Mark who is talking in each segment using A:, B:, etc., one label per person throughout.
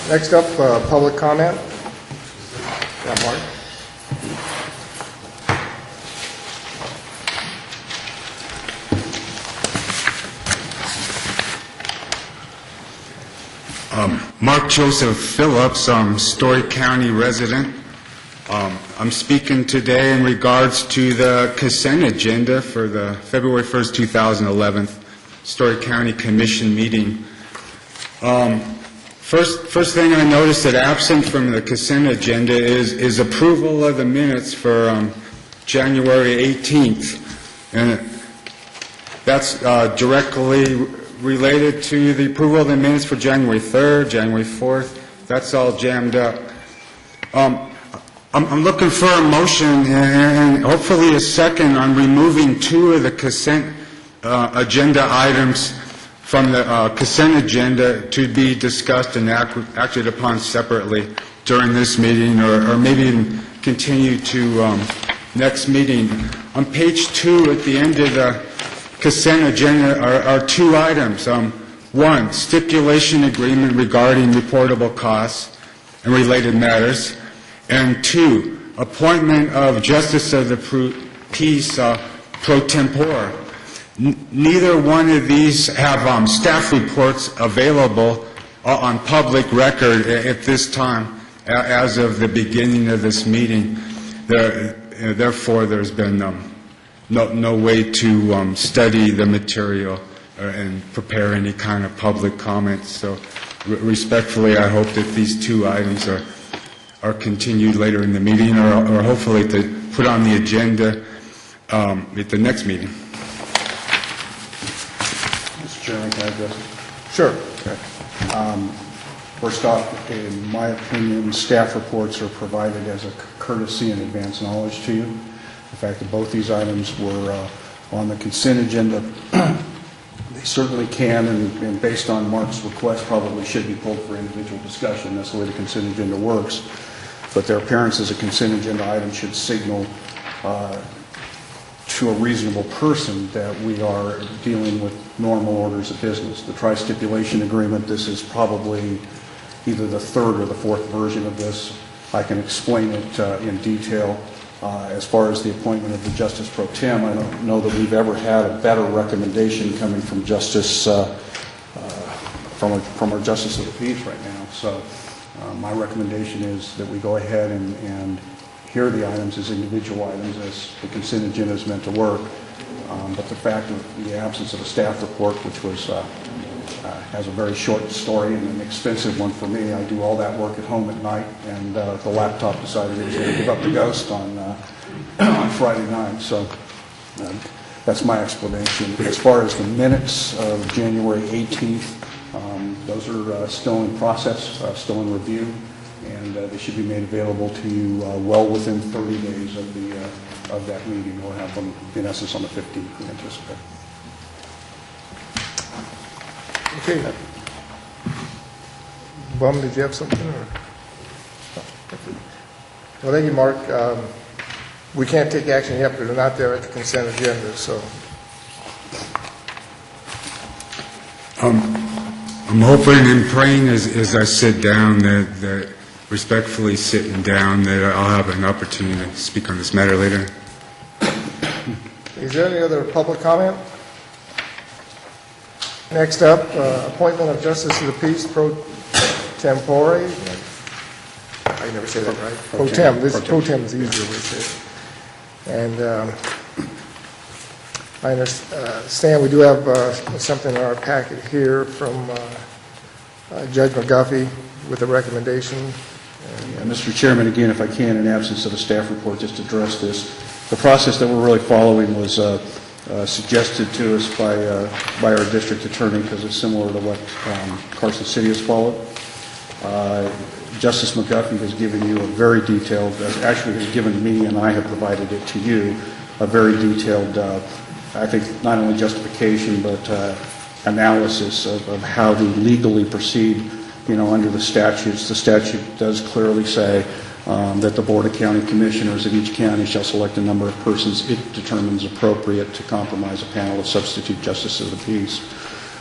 A: Next up, public comment. Yeah, Mark.
B: Mark Joseph Phillips, Storey County resident. I'm speaking today in regards to the consent agenda for the February 1st, 2011 Storey County Commission meeting. First thing I noticed that absent from the consent agenda is approval of the minutes for January 18th. And that's directly related to the approval of the minutes for January 3rd, January 4th. That's all jammed up. I'm looking for a motion and hopefully a second on removing two of the consent agenda items from the consent agenda to be discussed and acted upon separately during this meeting, or maybe even continue to next meeting. On page 2 at the end of the consent agenda are two items. One, stipulation agreement regarding reportable costs and related matters, and two, appointment of Justice of the Peace pro tempore. Neither one of these have staff reports available on public record at this time as of the beginning of this meeting. Therefore, there's been no way to study the material and prepare any kind of public comments. So respectfully, I hope that these two items are continued later in the meeting, or hopefully to put on the agenda at the next meeting.
C: Mr. Chairman, can I address it?
A: Sure.
C: Okay. First off, in my opinion, staff reports are provided as a courtesy and advance knowledge to you. The fact that both these items were on the consent agenda, they certainly can, and based on Mark's request, probably should be pulled for individual discussion. That's the way the consent agenda works. But their appearance as a consent agenda item should signal to a reasonable person that we are dealing with normal orders of business. The tri-stipulation agreement, this is probably either the third or the fourth version of this. I can explain it in detail. As far as the appointment of the Justice Pro Tem, I don't know that we've ever had a better recommendation coming from Justice, from our Justice of the Peace right now. So my recommendation is that we go ahead and hear the items as individual items, as the consent agenda is meant to work. But the fact of the absence of a staff report, which was has a very short story and an expensive one for me. I do all that work at home at night, and the laptop decided it was going to give up the ghost on Friday night. So that's my explanation. As far as the minutes of January 18th, those are still in process, still in review, and they should be made available to you well within 30 days of that meeting. We'll have them, in essence, on the 15th, we anticipate.
A: Okay. Bum, did you have something? Or? Well, thank you, Mark. We can't take action yet, but they're not there at the consent agenda, so.
B: I'm hoping and praying as I sit down that respectfully sitting down, that I'll have an opportunity to speak on this matter later.
A: Is there any other public comment? Next up, appointment of Justice of the Peace pro tempore. I can never say that right. Pro tem. This pro tem is easier to say. And I understand we do have something in our packet here from Judge McGuffey with a recommendation.
C: Mr. Chairman, again, if I can, in absence of a staff report, just address this. The process that we're really following was suggested to us by our district attorney, because it's similar to what Carson City has followed. Justice McGuffey has given you a very detailed, actually has given me, and I have provided it to you, a very detailed, I think, not only justification, but analysis of how to legally proceed, under the statutes. The statute does clearly say that the Board of County Commissioners of each county shall select a number of persons it determines appropriate to compromise a panel of substitute justices of the peace.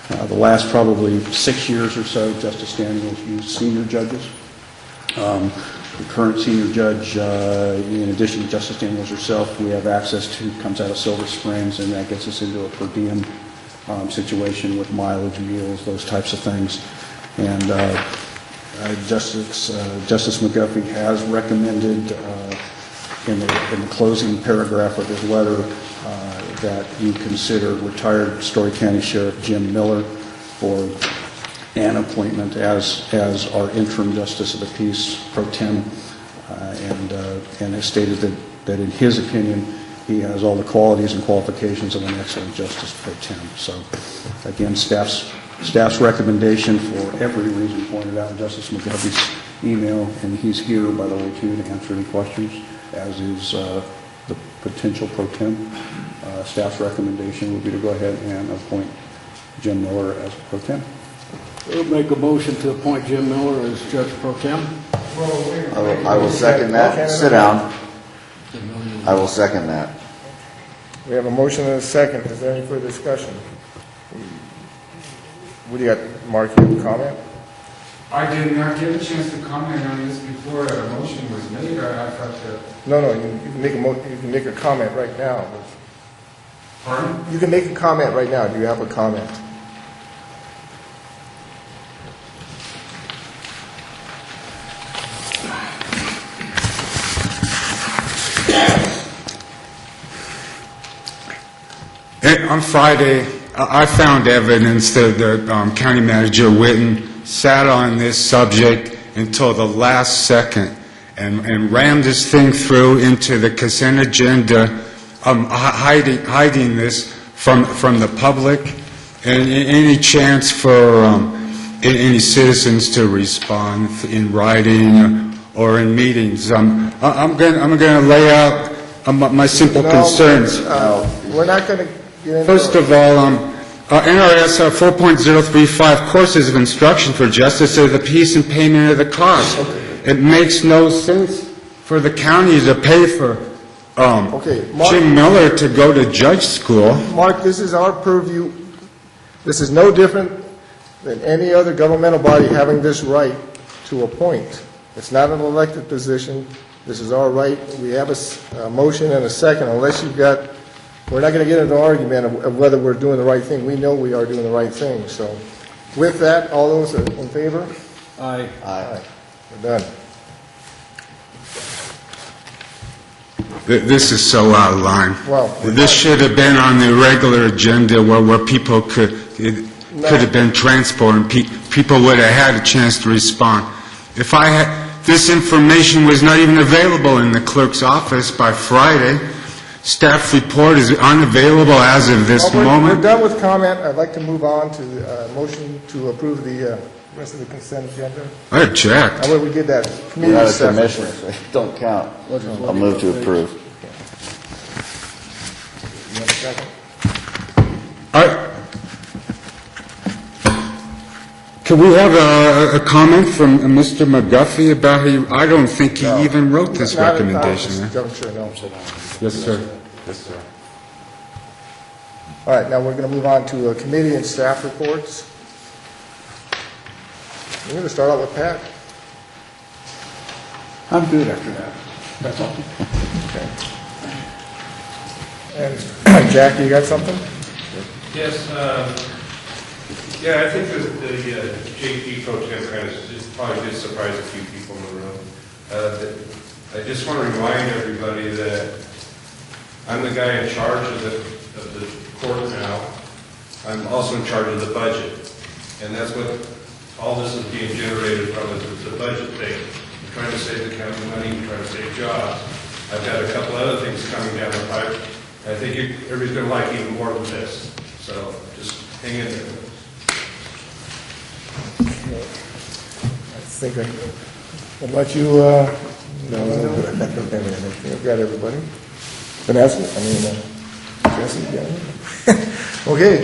C: The last probably 6 years or so, Justice Daniels used senior judges. The current senior judge, in addition to Justice Daniels herself, we have access to, comes out of Silver Springs, and that gets us into a per diem situation with mileage, meals, those types of things. And Justice McGuffey has recommended in the closing paragraph of his letter that you consider retired Storey County Sheriff Jim Miller for an appointment as our interim Justice of the Peace pro tem, and has stated that in his opinion he has all the qualities and qualifications of an excellent Justice pro tem. So again, staff's recommendation for every reason pointed out in Justice McGuffey's email, and he's here, by the way, too, to answer any questions, as is the potential pro tem. Staff's recommendation would be to go ahead and appoint Jim Miller as pro tem.
D: We'll make a motion to appoint Jim Miller as Judge Pro Tem.
E: I will second that. Sit down. I will second that.
A: We have a motion and a second. Is there any further discussion? What do you got, Mark? You have a comment?
B: I did not get a chance to comment on this before a motion was made. I thought that...
A: No, you can make you can make a comment right now.
B: Pardon?
A: You can make a comment right now. Do you have a comment?
B: On Friday, I found evidence that the County Manager Witten sat on this subject until the last second and rammed this thing through into the consent agenda, hiding this from the public and any chance for any citizens to respond in writing or in meetings. I'm going to lay out my simple concerns.
A: We're not going to get into...
B: First of all, NRS 4.035, courses of instruction for justice of the peace and payment of the cost. It makes no sense for the county to pay for Jim Miller to go to judge school.
A: Mark, this is our purview. This is no different than any other governmental body having this right to appoint. It's not an elected position. This is our right. We have a motion and a second. Unless you've got... We're not going to get into an argument of whether we're doing the right thing. We know we are doing the right thing. So with that, all those are in favor?
D: Aye.
E: Aye.
A: We're done.
B: This is so out of line.
A: Well,
B: this should have been on the regular agenda where people could have been transported and people would have had a chance to respond. If this information was not even available in the clerk's office by Friday. Staff report is unavailable as of this moment.
A: We're done with comment. I'd like to move on to the motion to approve the rest of the consent agenda.
B: I object.
A: We did that.
E: You're not a commissioner, so you don't count. I'll move to approve.
A: You have a second?
B: Can we have a comment from Mr. McGuffey about I don't think he even wrote this recommendation.
A: Not at this juncture, no.
B: Yes, sir. Yes, sir.
A: All right, now we're going to move on to committee and staff reports. We're going to start out with Pat.
C: I'm good after that. That's all.
A: Okay. And Jack, you got something?
F: Yes. I think the JP pro tem kind of probably did surprise a few people in the room. I just want to remind everybody that I'm the guy in charge of the court now. I'm also in charge of the budget. And that's what all this is being generated from, is the budget thing. We're trying to save the county money, we're trying to save jobs. I've got a couple other things coming down the pipe. I think everybody's going to like even more than this. So just hang in there.
A: I think I'll let you, no, I've got everybody. Vanessa, Jesse, yeah. Okay,